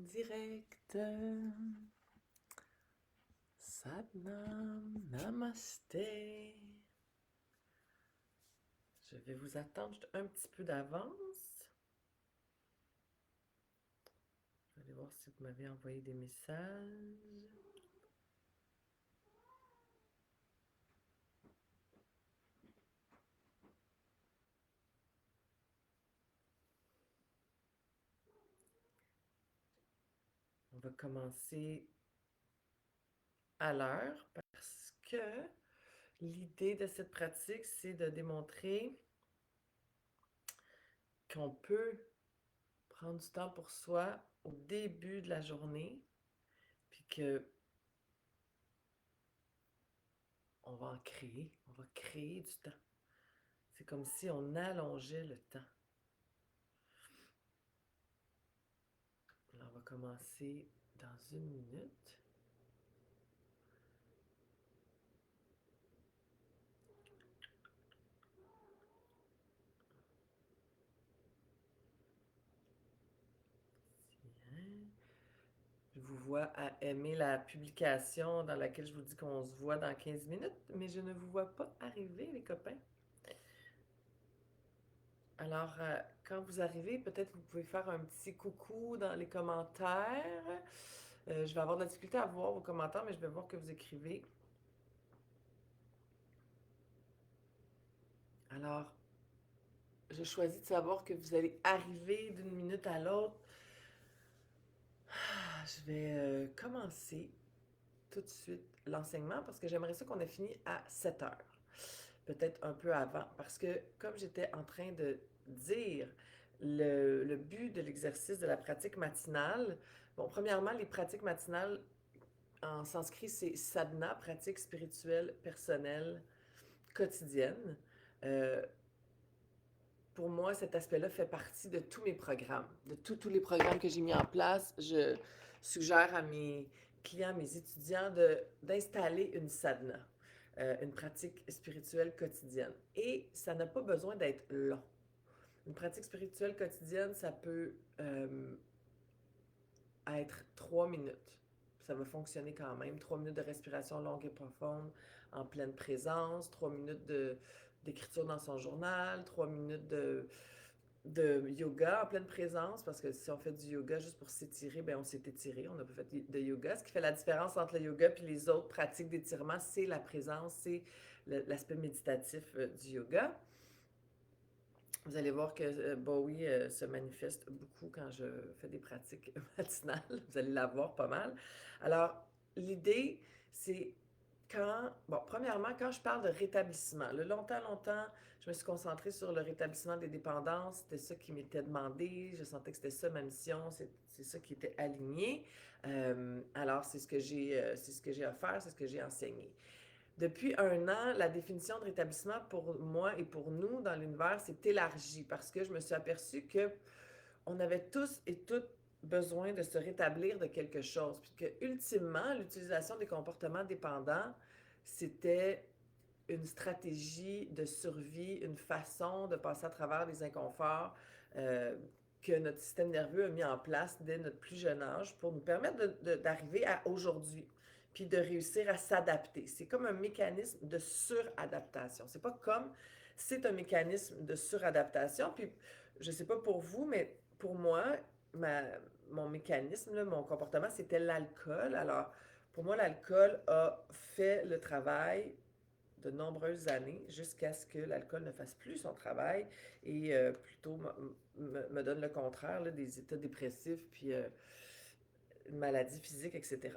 direct. Satnam, Namaste. Je vais vous attendre juste un petit peu d'avance. Je vais aller voir si vous m'avez envoyé des messages. On va commencer à l'heure parce que l'idée de cette pratique, c'est de démontrer qu'on peut prendre du temps pour soi au début de la journée, puis que on va créer du temps. C'est comme si on allongeait le temps. Alors, on va commencer dans une minute. Bien. Je vous vois à aimer la publication dans laquelle je vous dis qu'on se voit dans 15 minutes, mais je ne vous vois pas arriver, les copains. Alors, quand vous arrivez, peut-être vous pouvez faire un petit coucou dans les commentaires. Je vais avoir de la difficulté à voir vos commentaires, mais je vais voir que vous écrivez. Alors, je choisis de savoir que vous allez arriver d'une minute à l'autre. Je vais commencer tout de suite l'enseignement parce que j'aimerais ça qu'on ait fini à 7 heures. Peut-être un peu avant. Parce que comme j'étais en train de dire le but de l'exercice de la pratique matinale, bon, premièrement, les pratiques matinales en sanskrit, c'est sadhana, pratique spirituelle, personnelle, quotidienne. Euh, pour moi, cet aspect-là fait partie de tous mes programmes, de tous les programmes que j'ai mis en place. Je suggère à mes clients, mes étudiants d'installer une sadhana, une pratique spirituelle quotidienne. Et ça n'a pas besoin d'être long. Une pratique spirituelle quotidienne, ça peut être 3 minutes. Ça va fonctionner quand même. 3 minutes de respiration longue et profonde en pleine présence, 3 minutes d'écriture dans son journal, 3 minutes de yoga en pleine présence, parce que si on fait du yoga juste pour s'étirer, ben on s'est étiré, on n'a pas fait de yoga. Ce qui fait la différence entre le yoga et les autres pratiques d'étirement, c'est la présence, c'est l'aspect méditatif du yoga. Vous allez voir que Bowie se manifeste beaucoup quand je fais des pratiques matinales. Vous allez la voir pas mal. Alors, l'idée, c'est bon, premièrement, quand je parle de rétablissement, longtemps, je me suis concentrée sur le rétablissement des dépendances. C'était ça qui m'était demandé. Je sentais que c'était ça ma mission. C'est ça qui était aligné. Alors, c'est ce que j'ai à faire, c'est ce que j'ai enseigné. Depuis un an, la définition de rétablissement pour moi et pour nous dans l'univers s'est élargie parce que je me suis aperçue que on avait tous et toutes besoin de se rétablir de quelque chose. Puis que, ultimement, l'utilisation des comportements dépendants, c'était une stratégie de survie, une façon de passer à travers les inconforts euh, que notre système nerveux a mis en place dès notre plus jeune âge pour nous permettre d'arriver à aujourd'hui, puis de réussir à s'adapter. C'est comme un mécanisme de suradaptation. C'est pas comme, c'est un mécanisme de suradaptation. Puis, je sais pas pour vous, mais pour moi, ma, mon mécanisme, là, mon comportement, c'était l'alcool. Alors, pour moi, l'alcool a fait le travail de nombreuses années jusqu'à ce que l'alcool ne fasse plus son travail et plutôt me donne le contraire, là, des états dépressifs, puis une maladie physique, etc.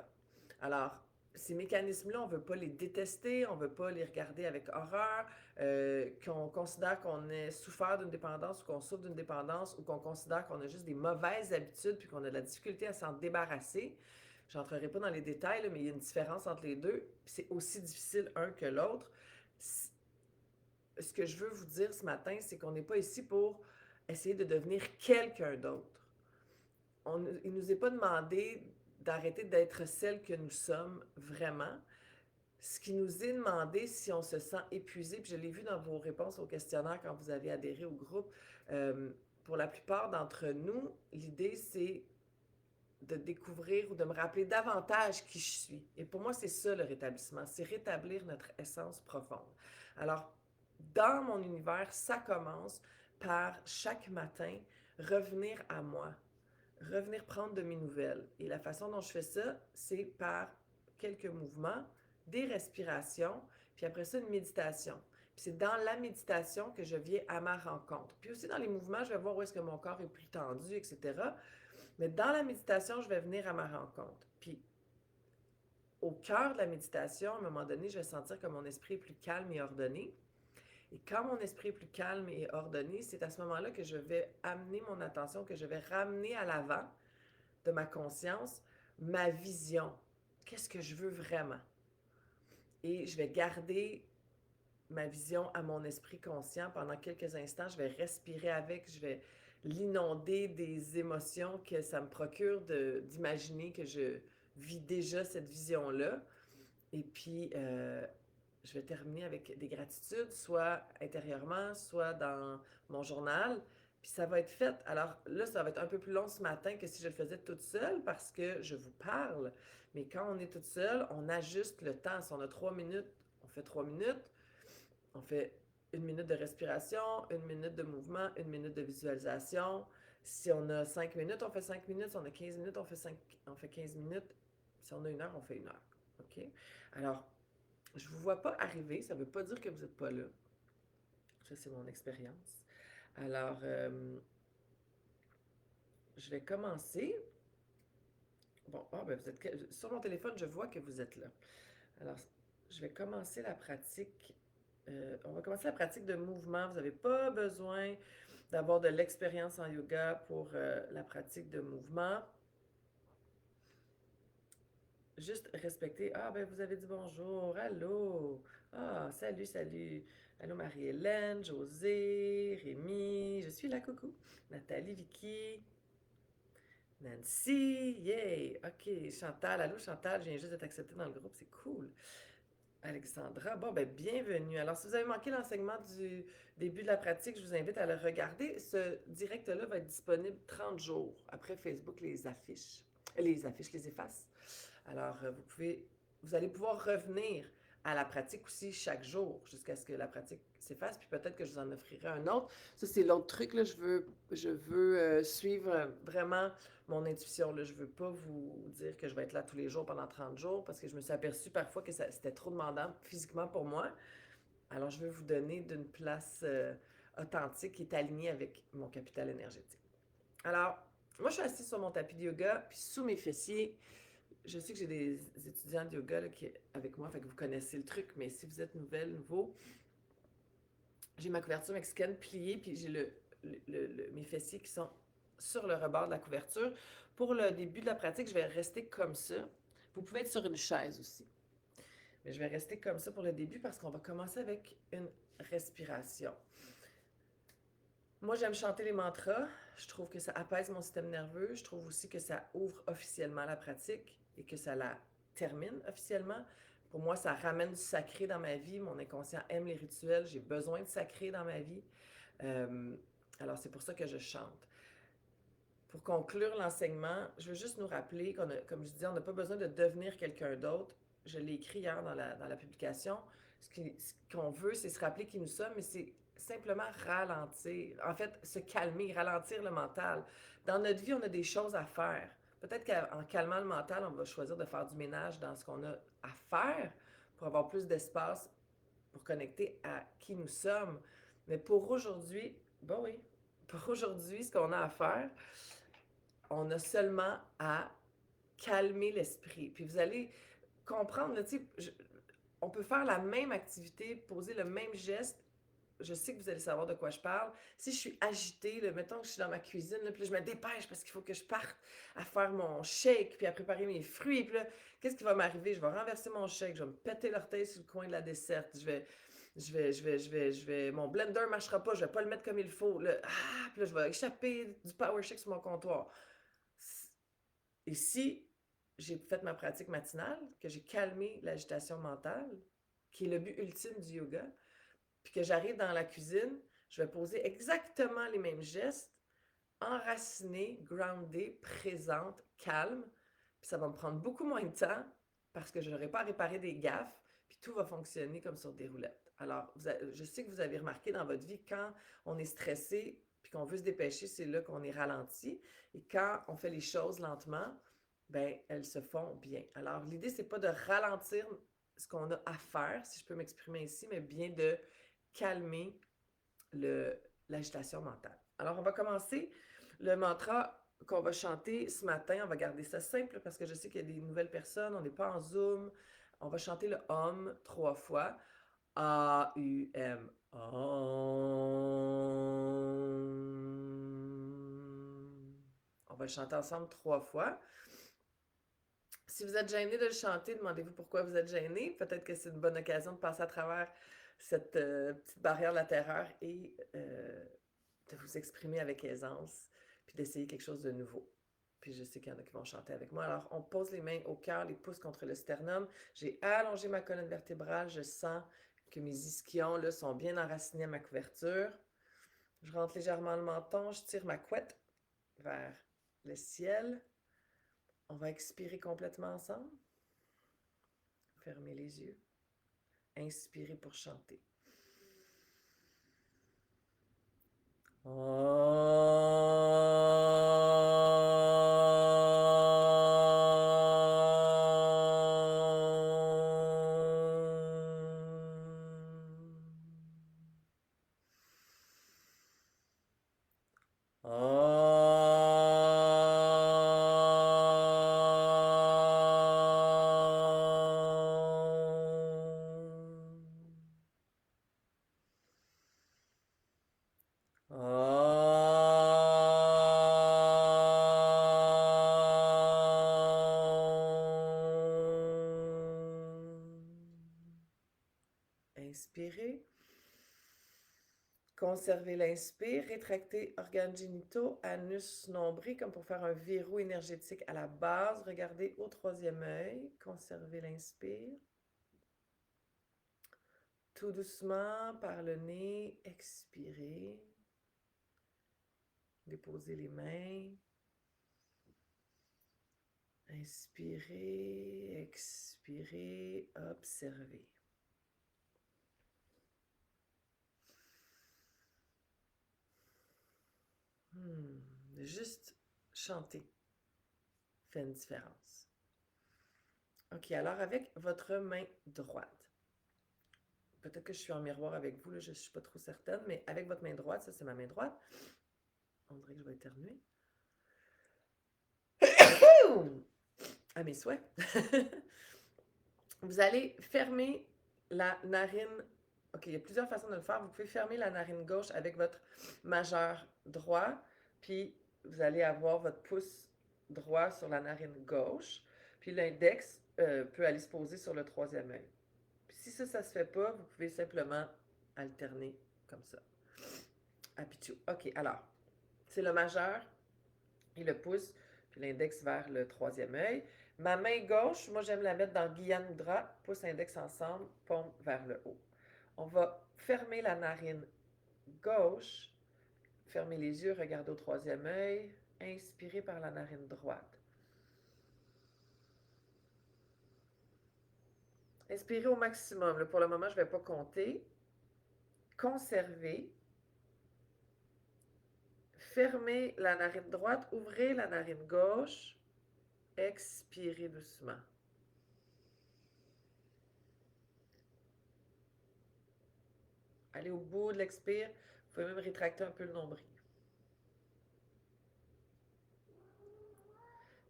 Alors, ces mécanismes-là, on ne veut pas les détester, on ne veut pas les regarder avec horreur, qu'on considère qu'on ait souffert d'une dépendance ou qu'on souffre d'une dépendance ou qu'on considère qu'on a juste des mauvaises habitudes puis qu'on a de la difficulté à s'en débarrasser. Je n'entrerai pas dans les détails, là, mais il y a une différence entre les deux. C'est aussi difficile un que l'autre. Ce que je veux vous dire ce matin, c'est qu'on n'est pas ici pour essayer de devenir quelqu'un d'autre. Il ne nous est pas demandé d'arrêter d'être celle que nous sommes vraiment. Ce qui nous est demandé, si on se sent épuisé, puis je l'ai vu dans vos réponses au questionnaire quand vous avez adhéré au groupe, pour la plupart d'entre nous, l'idée c'est de découvrir ou de me rappeler davantage qui je suis. Et pour moi, c'est ça le rétablissement, c'est rétablir notre essence profonde. Alors, dans mon univers, ça commence par chaque matin revenir à moi, revenir prendre de mes nouvelles. Et la façon dont je fais ça, c'est par quelques mouvements, des respirations, puis après ça, une méditation. Puis c'est dans la méditation que je viens à ma rencontre. Puis aussi dans les mouvements, je vais voir où est-ce que mon corps est plus tendu, etc. Mais dans la méditation, je vais venir à ma rencontre. Puis au cœur de la méditation, à un moment donné, je vais sentir que mon esprit est plus calme et ordonné. Et quand mon esprit est plus calme et ordonné, c'est à ce moment-là que je vais amener mon attention, que je vais ramener à l'avant de ma conscience ma vision. Qu'est-ce que je veux vraiment? Et je vais garder ma vision à mon esprit conscient pendant quelques instants. Je vais respirer avec, je vais l'inonder des émotions que ça me procure d'imaginer que je vis déjà cette vision-là. Et puis, je vais terminer avec des gratitudes, soit intérieurement, soit dans mon journal. Puis ça va être fait. Alors là, ça va être un peu plus long ce matin que si je le faisais toute seule parce que je vous parle. Mais quand on est toute seule, on ajuste le temps. Si on a 3 minutes, on fait 3 minutes. On fait 1 minute de respiration, 1 minute de mouvement, 1 minute de visualisation. Si on a 5 minutes, on fait 5 minutes. Si on a 15 minutes, on fait 15 minutes. Si on a 1 heure, on fait 1 heure. OK? Alors, je ne vous vois pas arriver, ça ne veut pas dire que vous n'êtes pas là. Ça, c'est mon expérience. Alors, je vais commencer. Bon, ben vous êtes sur mon téléphone, je vois que vous êtes là. Alors, je vais commencer la pratique. On va commencer la pratique de mouvement. Vous n'avez pas besoin d'avoir de l'expérience en yoga pour la pratique de mouvement. Juste respecter. Ah, ben vous avez dit bonjour, allô. Ah, salut, salut. Allô Marie-Hélène, José, Rémi, je suis là, coucou. Nathalie, Vicky, Nancy, yay. Ok, Chantal, allô Chantal, je viens juste d'être acceptée dans le groupe, c'est cool. Alexandra, bon, ben bienvenue. Alors, si vous avez manqué l'enseignement du début de la pratique, je vous invite à le regarder. Ce direct-là va être disponible 30 jours. Après, Facebook les affiche. Les efface. Alors, vous allez pouvoir revenir à la pratique aussi chaque jour jusqu'à ce que la pratique s'efface. Puis peut-être que je vous en offrirai un autre. Ça, c'est l'autre truc. Là. Je veux suivre vraiment mon intuition. Là. Je ne veux pas vous dire que je vais être là tous les jours pendant 30 jours parce que je me suis aperçue parfois que c'était trop demandant physiquement pour moi. Alors, je veux vous donner d'une place authentique qui est alignée avec mon capital énergétique. Alors, moi, je suis assise sur mon tapis de yoga, puis sous mes fessiers, je sais que j'ai des étudiants de yoga là, avec moi, fait que vous connaissez le truc, mais si vous êtes nouveau, j'ai ma couverture mexicaine pliée, puis j'ai mes fessiers qui sont sur le rebord de la couverture. Pour le début de la pratique, je vais rester comme ça. Vous pouvez être sur une chaise aussi. Mais je vais rester comme ça pour le début parce qu'on va commencer avec une respiration. Moi, j'aime chanter les mantras. Je trouve que ça apaise mon système nerveux. Je trouve aussi que ça ouvre officiellement la pratique et que ça la termine officiellement. Pour moi, ça ramène du sacré dans ma vie. Mon inconscient aime les rituels. J'ai besoin de sacré dans ma vie. Alors, c'est pour ça que je chante. Pour conclure l'enseignement, je veux juste nous rappeler comme je disais, on n'a pas besoin de devenir quelqu'un d'autre. Je l'ai écrit hier dans la publication. Ce qu'on veut, c'est se rappeler qui nous sommes, mais c'est simplement ralentir. En fait, se calmer, ralentir le mental. Dans notre vie, on a des choses à faire. Peut-être qu'en calmant le mental, on va choisir de faire du ménage dans ce qu'on a à faire pour avoir plus d'espace pour connecter à qui nous sommes. Mais pour aujourd'hui, ben oui, pour aujourd'hui, ce qu'on a à faire, on a seulement à calmer l'esprit. Puis vous allez comprendre, on peut faire la même activité, poser le même geste. Je sais que vous allez savoir de quoi je parle. Si je suis agitée, là, mettons que je suis dans ma cuisine, là, puis là, je me dépêche parce qu'il faut que je parte à faire mon shake, puis à préparer mes fruits. Puis là, qu'est-ce qui va m'arriver? Je vais renverser mon shake, je vais me péter l'orteil sur le coin de la desserte. Mon blender ne marchera pas, je vais pas le mettre comme il faut. Là, puis là, je vais échapper du power shake sur mon comptoir. Et si j'ai fait ma pratique matinale, que j'ai calmé l'agitation mentale, qui est le but ultime du yoga, puis que j'arrive dans la cuisine, je vais poser exactement les mêmes gestes, enracinée, groundée, présente, calme. Puis ça va me prendre beaucoup moins de temps parce que je n'aurai pas à réparer des gaffes, puis tout va fonctionner comme sur des roulettes. Alors, je sais que vous avez remarqué dans votre vie, quand on est stressé puis qu'on veut se dépêcher, c'est là qu'on est ralenti. Et quand on fait les choses lentement, ben elles se font bien. Alors, l'idée, c'est pas de ralentir ce qu'on a à faire, si je peux m'exprimer ici, mais bien de calmer le, l'agitation mentale. Alors, on va commencer le mantra qu'on va chanter ce matin. On va garder ça simple parce que je sais qu'il y a des nouvelles personnes, on n'est pas en Zoom. On va chanter le Om 3 fois. A-U-M. On va le chanter ensemble 3 fois. Si vous êtes gêné de le chanter, demandez-vous pourquoi vous êtes gêné. Peut-être que c'est une bonne occasion de passer à travers cette petite barrière de la terreur et de vous exprimer avec aisance, puis d'essayer quelque chose de nouveau. Puis je sais qu'il y en a qui vont chanter avec moi. Alors, on pose les mains au cœur, les pouces contre le sternum. J'ai allongé ma colonne vertébrale. Je sens que mes ischions là, sont bien enracinés à ma couverture. Je rentre légèrement le menton. Je tire ma couette vers le ciel. On va expirer complètement ensemble. Fermez les yeux. Inspirez pour chanter. Inspirez. Conservez l'inspire, rétractez organes génitaux, anus, nombril, comme pour faire un verrou énergétique à la base. Regardez au troisième œil. Conservez l'inspire. Tout doucement, par le nez, expirez. Déposez les mains. Inspirez, expirez, observez. Juste chanter fait une différence. OK, alors avec votre main droite, peut-être que je suis en miroir avec vous, là, je ne suis pas trop certaine, mais avec votre main droite, ça c'est ma main droite, on dirait que je vais éternuer. À mes souhaits. Vous allez fermer la narine. OK, il y a plusieurs façons de le faire. Vous pouvez fermer la narine gauche avec votre majeur droit, puis vous allez avoir votre pouce droit sur la narine gauche, puis l'index peut aller se poser sur le troisième œil. Puis si ça ne se fait pas, vous pouvez simplement alterner comme ça. Apichou. OK, alors, c'est le majeur et le pouce, puis l'index vers le troisième œil. Ma main gauche, moi j'aime la mettre dans Gyan Mudra, pouce index ensemble, paume vers le haut. On va fermer la narine gauche, fermer les yeux, regarder au troisième œil, inspirer par la narine droite. Inspirez au maximum. Là, pour le moment, je ne vais pas compter. Conservez. Fermez la narine droite, ouvrez la narine gauche, expirez doucement. Allez au bout de l'expire. Vous pouvez même rétracter un peu le nombril.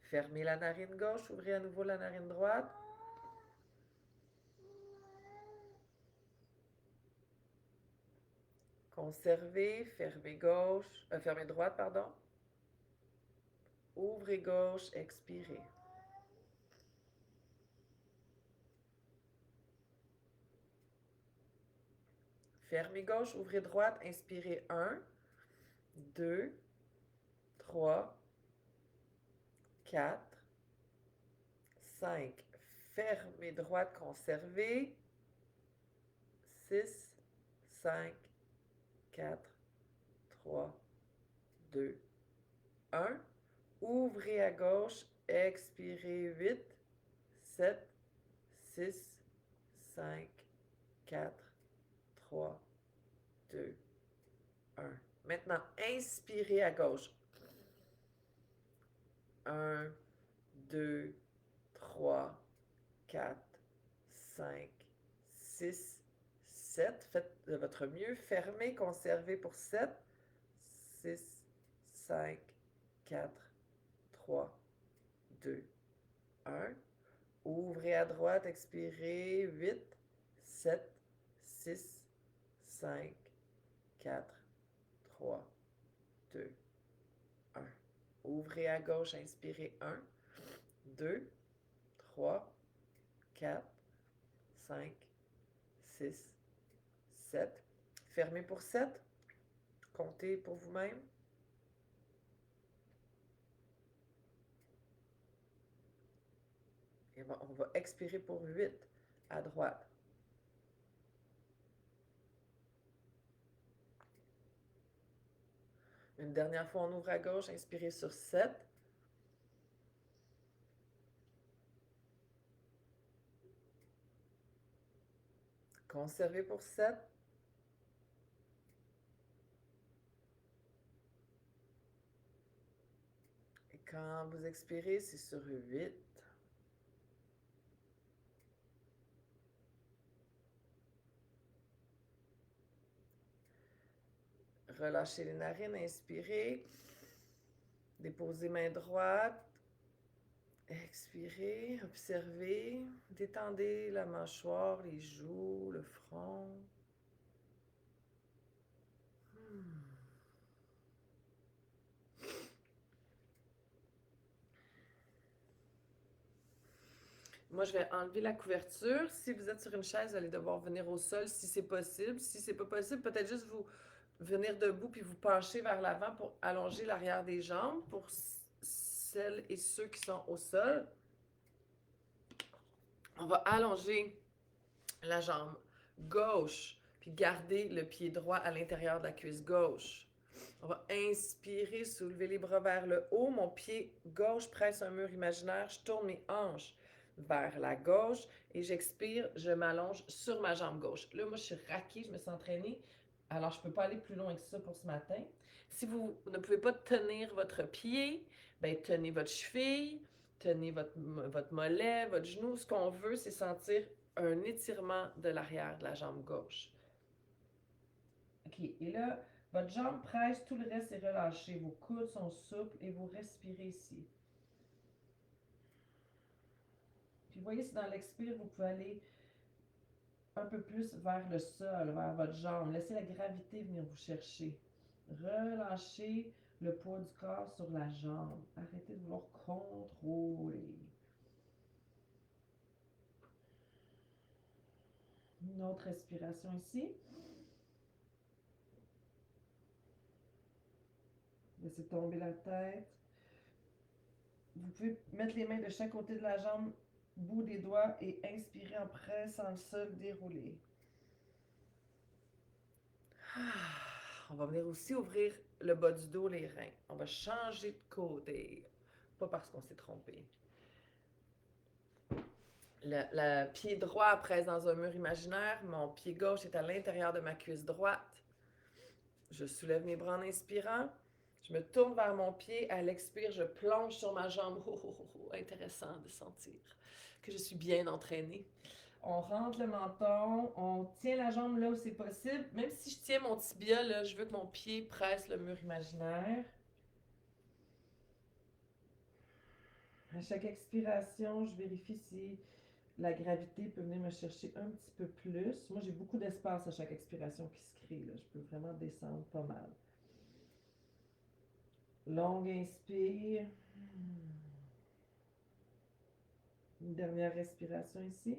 Fermez la narine gauche, ouvrez à nouveau la narine droite. Conservez, fermez droite, pardon. Ouvrez gauche, expirez. Fermez gauche, ouvrez droite, inspirez 1, 2, 3, 4, 5. Fermez droite, conservez. 6, 5, 4, 3, 2, 1. Ouvrez à gauche, expirez 8, 7, 6, 5, 4, 3, 2, 1. Maintenant, inspirez à gauche. 1, 2, 3, 4, 5, 6, 7. Faites de votre mieux. Fermez, conservez pour 7, 6, 5, 4, 3, 2, 1. Ouvrez à droite, expirez 8, 7, 6, 5, 4, 3, 2, 1. Ouvrez à gauche, inspirez 1, 2, 3, 4, 5, 6, 7. Fermez pour 7. Comptez pour vous-même. Et on va expirer pour 8 à droite. Une dernière fois, on ouvre à gauche, inspirez sur 7. Conservez pour 7. Et quand vous expirez, c'est sur 8. Relâchez les narines, inspirez. Déposez main droite. Expirez, observez. Détendez la mâchoire, les joues, le front. Moi, je vais enlever la couverture. Si vous êtes sur une chaise, vous allez devoir venir au sol si c'est possible. Si c'est pas possible, peut-être juste vous venir debout puis vous pencher vers l'avant pour allonger l'arrière des jambes pour celles et ceux qui sont au sol. On va allonger la jambe gauche puis garder le pied droit à l'intérieur de la cuisse gauche. On va inspirer, soulever les bras vers le haut. Mon pied gauche presse un mur imaginaire. Je tourne mes hanches vers la gauche et j'expire, je m'allonge sur ma jambe gauche. Là, moi, je suis raquée, je me suis entraînée. Alors, je ne peux pas aller plus loin que ça pour ce matin. Si vous ne pouvez pas tenir votre pied, ben, tenez votre cheville, tenez votre mollet, votre genou. Ce qu'on veut, c'est sentir un étirement de l'arrière de la jambe gauche. OK, et là, votre jambe presse, tout le reste est relâché. Vos coudes sont souples et vous respirez ici. Puis voyez si dans l'expire, vous pouvez aller un peu plus vers le sol, vers votre jambe. Laissez la gravité venir vous chercher. Relâchez le poids du corps sur la jambe. Arrêtez de vouloir contrôler. Une autre respiration ici. Laissez tomber la tête. Vous pouvez mettre les mains de chaque côté de la jambe, bout des doigts, et inspirer en pressant le sol, dérouler. On va venir aussi ouvrir le bas du dos, les reins. On va changer de côté. Pas parce qu'on s'est trompé. Le pied droit presse dans un mur imaginaire. Mon pied gauche est à l'intérieur de ma cuisse droite. Je soulève mes bras en inspirant. Je me tourne vers mon pied. À l'expire, je plonge sur ma jambe. Intéressant de sentir que je suis bien entraînée. On rentre le menton, on tient la jambe là où c'est possible. Même si je tiens mon tibia, là, je veux que mon pied presse le mur imaginaire. À chaque expiration, je vérifie si la gravité peut venir me chercher un petit peu plus. Moi, j'ai beaucoup d'espace à chaque expiration qui se crée. Là. Je peux vraiment descendre pas mal. Longue inspire. Une dernière respiration ici.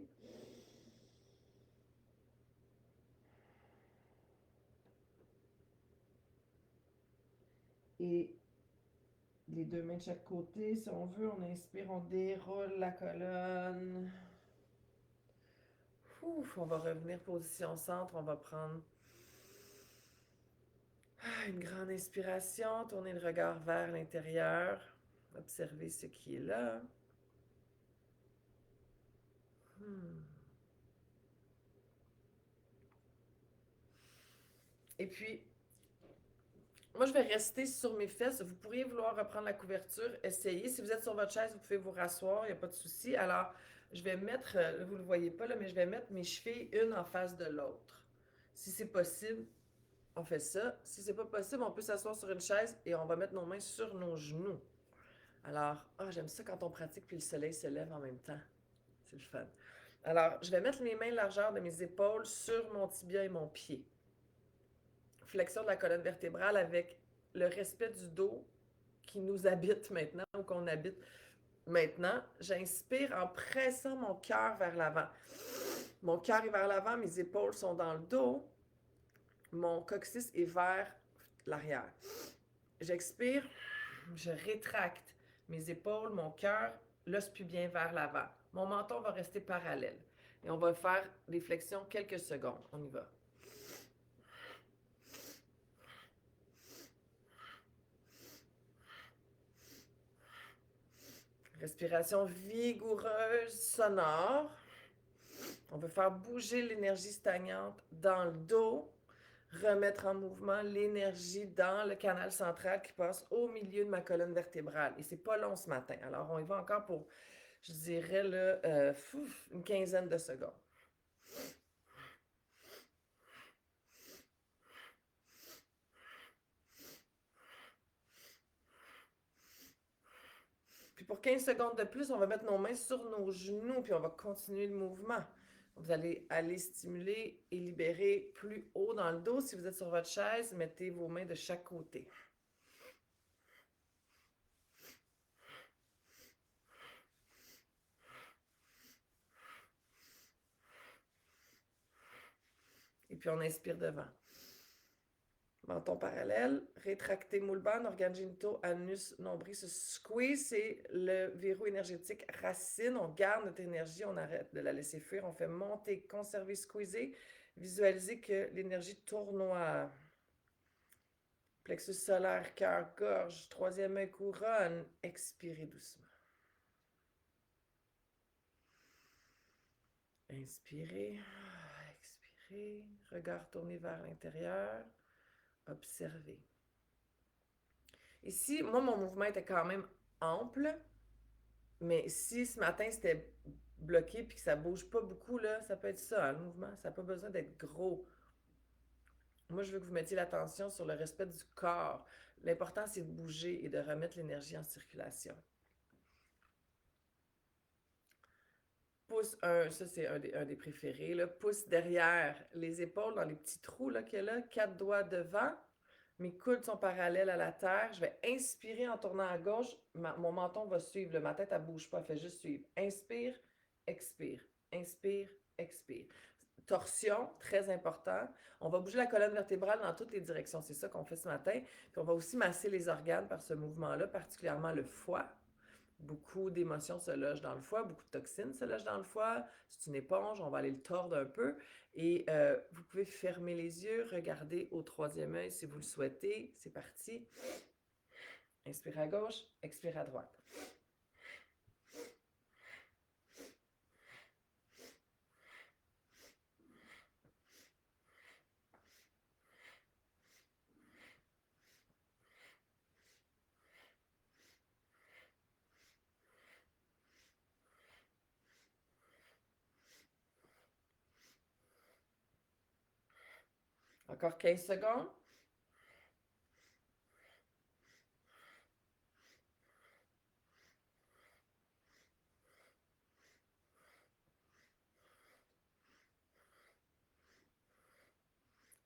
Et les deux mains de chaque côté. Si on veut, on inspire, on déroule la colonne. Ouf, on va revenir position centre. On va prendre Une grande inspiration, tournez le regard vers l'intérieur. Observez ce qui est là. Hmm. Et puis, moi, je vais rester sur mes fesses. Vous pourriez vouloir reprendre la couverture. Essayez. Si vous êtes sur votre chaise, vous pouvez vous rasseoir. Il n'y a pas de souci. Alors, je vais mettre, vous ne le voyez pas, là, mais je vais mettre mes chevilles une en face de l'autre. Si c'est possible, on fait ça. Si c'est pas possible, on peut s'asseoir sur une chaise et on va mettre nos mains sur nos genoux. Alors, j'aime ça quand on pratique puis le soleil se lève en même temps. C'est le fun. Alors, je vais mettre mes mains largeur de mes épaules sur mon tibia et mon pied. Flexion de la colonne vertébrale avec le respect du dos qui nous habite maintenant ou qu'on habite maintenant. J'inspire en pressant mon cœur vers l'avant. Mon cœur est vers l'avant, mes épaules sont dans le dos, mon coccyx est vers l'arrière. J'expire, je rétracte mes épaules, mon cœur, l'os pubien vers l'avant. Mon menton va rester parallèle. Et on va faire des flexions quelques secondes. On y va. Respiration vigoureuse, sonore. On veut faire bouger l'énergie stagnante dans le dos, remettre en mouvement l'énergie dans le canal central qui passe au milieu de ma colonne vertébrale. Et c'est pas long ce matin. Alors, on y va encore pour, je dirais, là, une quinzaine de secondes. Puis pour 15 secondes de plus, on va mettre nos mains sur nos genoux, puis on va continuer le mouvement. Vous allez aller stimuler et libérer plus haut dans le dos. Si vous êtes sur votre chaise, mettez vos mains de chaque côté. Et puis on inspire devant. Menton parallèle, rétracté moule bas, organes génitaux, anus, nombril se squeeze, c'est le verrou énergétique racine. On garde notre énergie, on arrête de la laisser fuir, on fait monter, conserver, squeezer. Visualisez que l'énergie tournoie. Plexus solaire, cœur, gorge, troisième œil, couronne. Expirez doucement. Inspirez, expirez, regard tourné vers l'intérieur, observez. Ici, moi, mon mouvement était quand même ample, mais si ce matin c'était bloqué puis que ça bouge pas beaucoup, là, ça peut être ça, hein, le mouvement. Ça n'a pas besoin d'être gros. Moi, je veux que vous mettiez l'attention sur le respect du corps. L'important, c'est de bouger et de remettre l'énergie en circulation. Pouce ça c'est un des préférés, là. Pouce derrière les épaules dans les petits trous là, qu'il y a là, 4 doigts devant. Mes coudes sont parallèles à la terre. Je vais inspirer en tournant à gauche. Mon menton va suivre. Là. Ma tête, elle ne bouge pas. Elle fait juste suivre. Inspire, expire. Inspire, expire. Torsion, très important. On va bouger la colonne vertébrale dans toutes les directions. C'est ça qu'on fait ce matin. Puis on va aussi masser les organes par ce mouvement-là, particulièrement le foie. Beaucoup d'émotions se logent dans le foie, beaucoup de toxines se logent dans le foie. C'est une éponge, on va aller le tordre un peu. Et vous pouvez fermer les yeux, regarder au troisième œil si vous le souhaitez. C'est parti. Inspire à gauche, expire à droite. Encore 15 secondes.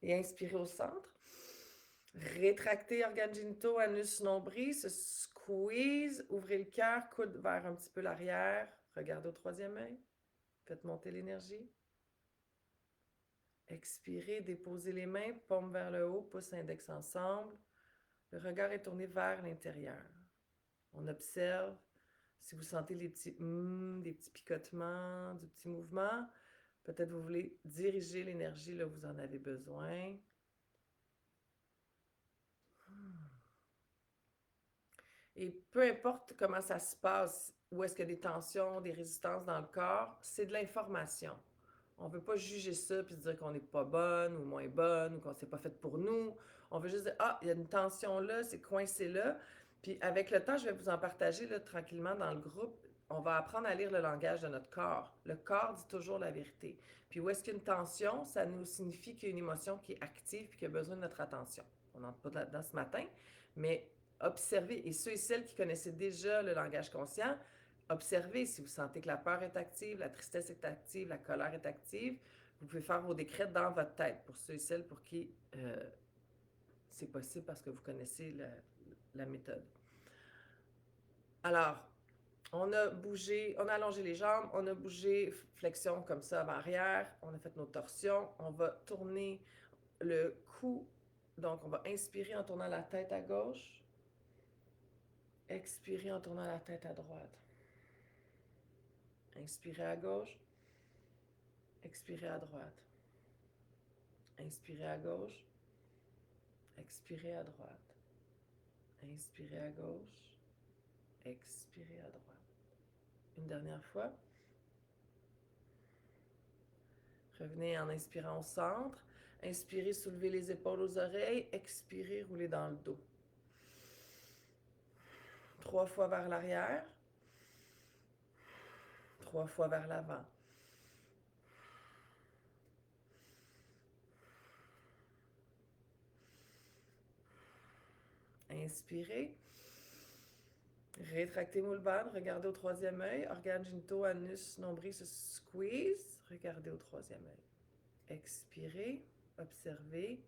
Et inspirez au centre. Rétractez organes génitaux, anus, nombril, se squeeze, ouvrez le cœur, coude vers un petit peu l'arrière, regardez au troisième œil, faites monter l'énergie. Expirez, déposez les mains, paume vers le haut, pouce index ensemble. Le regard est tourné vers l'intérieur. On observe. Si vous sentez les petits des petits picotements, du petit mouvement, peut-être vous voulez diriger l'énergie là où vous en avez besoin. Et peu importe comment ça se passe, où est-ce qu'il y a des tensions, des résistances dans le corps, c'est de l'information. On ne veut pas juger ça puis se dire qu'on n'est pas bonne ou moins bonne ou qu'on ne s'est pas fait pour nous. On veut juste dire, ah, il y a une tension là, c'est coincé là. Puis avec le temps, je vais vous en partager là, tranquillement dans le groupe. On va apprendre à lire le langage de notre corps. Le corps dit toujours la vérité. Puis où est-ce qu'il y a une tension, ça nous signifie qu'il y a une émotion qui est active et qui a besoin de notre attention. On n'entre pas là-dedans ce matin, mais observez. Et ceux et celles qui connaissaient déjà le langage conscient, observez si vous sentez que la peur est active, la tristesse est active, la colère est active. Vous pouvez faire vos décrets dans votre tête pour ceux et celles pour qui c'est possible parce que vous connaissez la méthode. Alors, on a bougé, on a allongé les jambes, on a bougé flexion comme ça avant-arrière, on a fait nos torsions, on va tourner le cou. Donc, on va inspirer en tournant la tête à gauche, expirer en tournant la tête à droite. Inspirez à gauche, expirez à droite. Inspirez à gauche, expirez à droite. Inspirez à gauche, expirez à droite. Une dernière fois. Revenez en inspirant au centre. Inspirez, soulevez les épaules aux oreilles. Expirez, roulez dans le dos. 3 fois vers l'arrière. 3 fois vers l'avant. Inspirez. Rétractez moule bande. Regardez au troisième œil. Organe génitaux, anus, nombril se squeeze. Regardez au troisième œil. Expirez. Observez.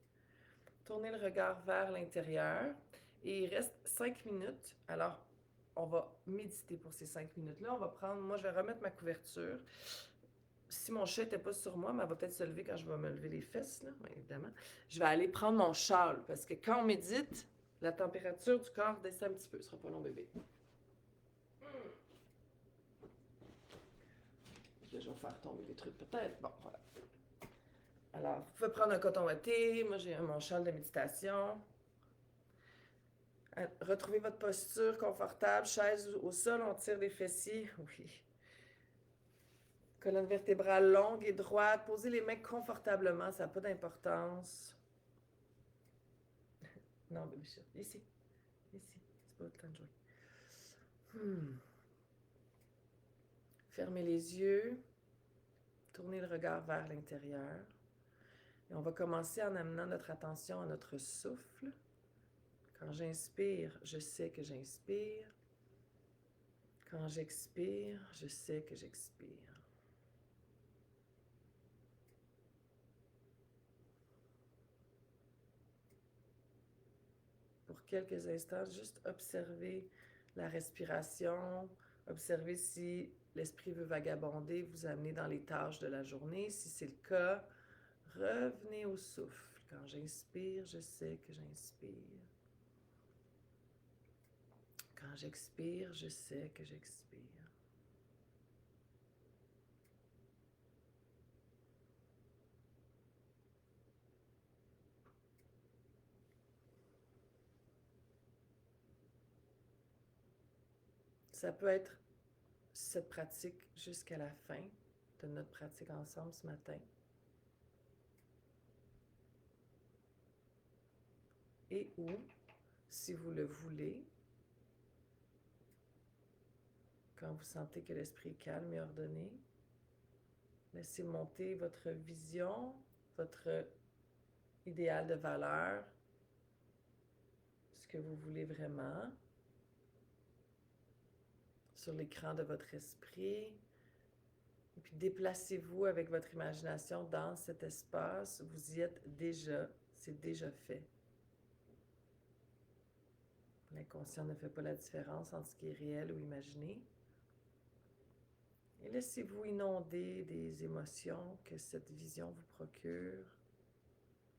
Tournez le regard vers l'intérieur. Et il reste 5 minutes. Alors, on va méditer pour ces 5 minutes-là. On va prendre, moi, je vais remettre ma couverture. Si mon chat n'était pas sur moi, mais elle va peut-être se lever quand je vais me lever les fesses, là, oui, évidemment. Je vais aller prendre mon châle, parce que quand on médite, la température du corps descend un petit peu. Ce sera pas long, bébé. Là, je vais faire tomber des trucs, peut-être. Bon, voilà. Alors, vous pouvez prendre un coton ouaté. Moi, j'ai mon châle de méditation. Retrouvez votre posture confortable. Chaise au sol, on tire les fessiers. Oui. Colonne vertébrale longue et droite. Posez les mains confortablement, ça n'a pas d'importance. Non, bébé chat. Ici. Ici. C'est pas le temps de jouer. Fermez les yeux. Tournez le regard vers l'intérieur. Et on va commencer en amenant notre attention à notre souffle. Quand j'inspire, je sais que j'inspire. Quand j'expire, je sais que j'expire. Pour quelques instants, juste observer la respiration, observer si l'esprit veut vagabonder, vous amener dans les tâches de la journée. Si c'est le cas, revenez au souffle. Quand j'inspire, je sais que j'inspire. Quand j'expire, je sais que j'expire. Ça peut être cette pratique jusqu'à la fin de notre pratique ensemble ce matin. Et ou, si vous le voulez, quand vous sentez que l'esprit est calme et ordonné, laissez monter votre vision, votre idéal de valeur, ce que vous voulez vraiment, sur l'écran de votre esprit. Et puis déplacez-vous avec votre imagination dans cet espace. Vous y êtes déjà, c'est déjà fait. L'inconscient ne fait pas la différence entre ce qui est réel ou imaginé. Et laissez-vous inonder des émotions que cette vision vous procure.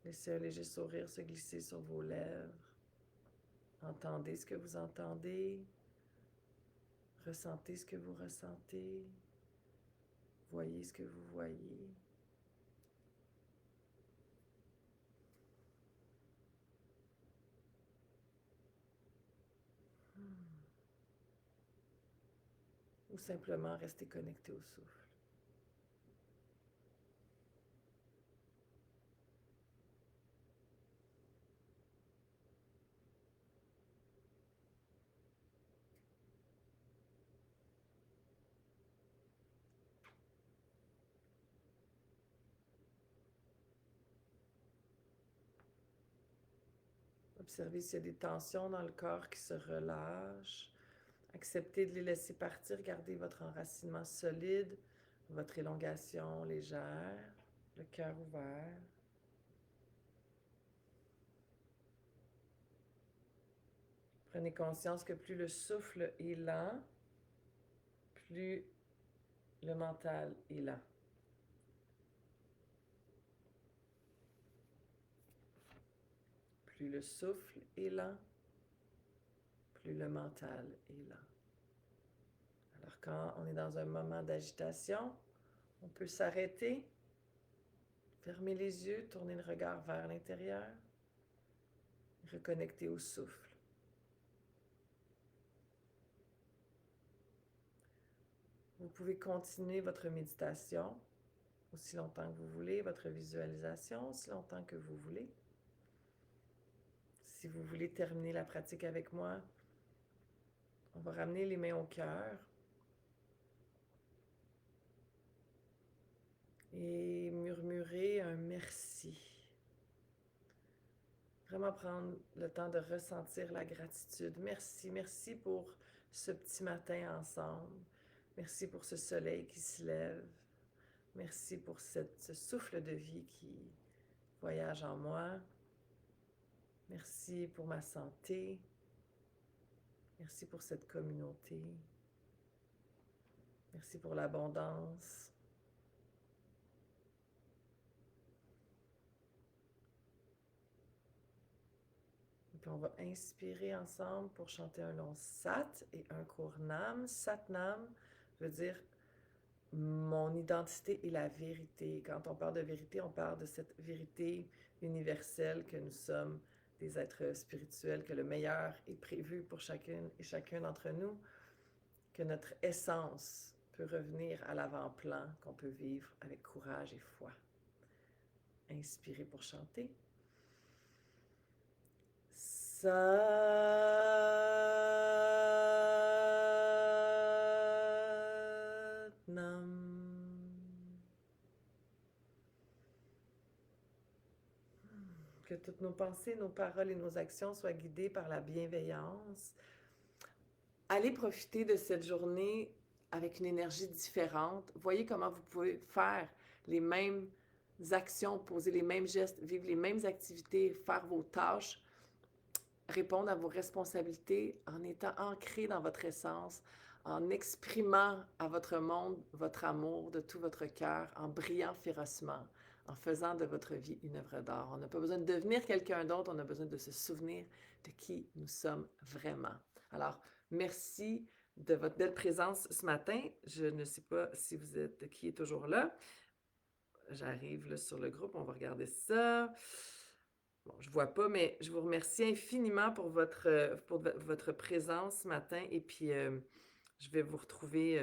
Laissez un léger sourire se glisser sur vos lèvres. Entendez ce que vous entendez. Ressentez ce que vous ressentez. Voyez ce que vous voyez. ou simplement rester connecté au souffle. Observez s'il y a des tensions dans le corps qui se relâchent. Acceptez de les laisser partir. Gardez votre enracinement solide, votre élongation légère, le cœur ouvert. Prenez conscience que plus le souffle est lent, plus le mental est lent. Plus le souffle est lent, plus le mental est lent. Alors quand on est dans un moment d'agitation, on peut s'arrêter, fermer les yeux, tourner le regard vers l'intérieur, reconnecter au souffle. Vous pouvez continuer votre méditation aussi longtemps que vous voulez, votre visualisation aussi longtemps que vous voulez. Si vous voulez terminer la pratique avec moi, on va ramener les mains au cœur et murmurer un merci. Vraiment prendre le temps de ressentir la gratitude. Merci, merci pour ce petit matin ensemble. Merci pour ce soleil qui se lève. Merci pour ce souffle de vie qui voyage en moi. Merci pour ma santé. Merci pour cette communauté. Merci pour l'abondance. Et puis on va inspirer ensemble pour chanter un long Sat et un court Nam. Sat Nam veut dire mon identité est la vérité. Quand on parle de vérité, on parle de cette vérité universelle que nous sommes des êtres spirituels, que le meilleur est prévu pour chacune et chacun d'entre nous, que notre essence peut revenir à l'avant-plan, qu'on peut vivre avec courage et foi. Inspirez pour chanter. Satnam. Que toutes nos pensées, nos paroles et nos actions soient guidées par la bienveillance. Allez profiter de cette journée avec une énergie différente. Voyez comment vous pouvez faire les mêmes actions, poser les mêmes gestes, vivre les mêmes activités, faire vos tâches, répondre à vos responsabilités en étant ancré dans votre essence, en exprimant à votre monde votre amour de tout votre cœur, en brillant férocement, en faisant de votre vie une œuvre d'art. On n'a pas besoin de devenir quelqu'un d'autre, on a besoin de se souvenir de qui nous sommes vraiment. Alors, merci de votre belle présence ce matin. Je ne sais pas si vous êtes, qui est toujours là. J'arrive là sur le groupe, on va regarder ça. Bon, je ne vois pas, mais je vous remercie infiniment pour votre présence ce matin. Et puis, je vais vous retrouver,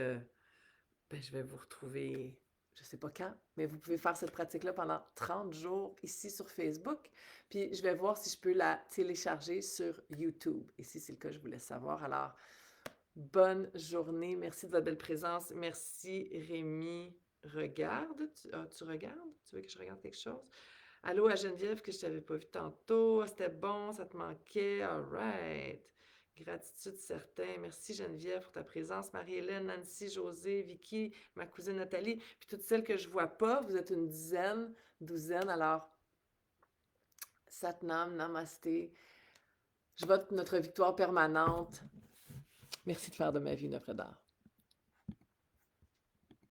je ne sais pas quand, mais vous pouvez faire cette pratique-là pendant 30 jours ici sur Facebook. Puis, je vais voir si je peux la télécharger sur YouTube. Et si c'est le cas, je vous laisse savoir. Alors, bonne journée. Merci de votre belle présence. Merci, Rémi. Regarde. Tu regardes? Tu veux que je regarde quelque chose? Allô à Geneviève, que je t'avais pas vu tantôt. C'était bon, ça te manquait. All right. Gratitude certain. Merci Geneviève pour ta présence. Marie-Hélène, Nancy, José, Vicky, ma cousine Nathalie, puis toutes celles que je vois pas. Vous êtes une dizaine, douzaine. Alors, Satnam, Namasté. Je vote notre victoire permanente. Merci de faire de ma vie une œuvre d'art.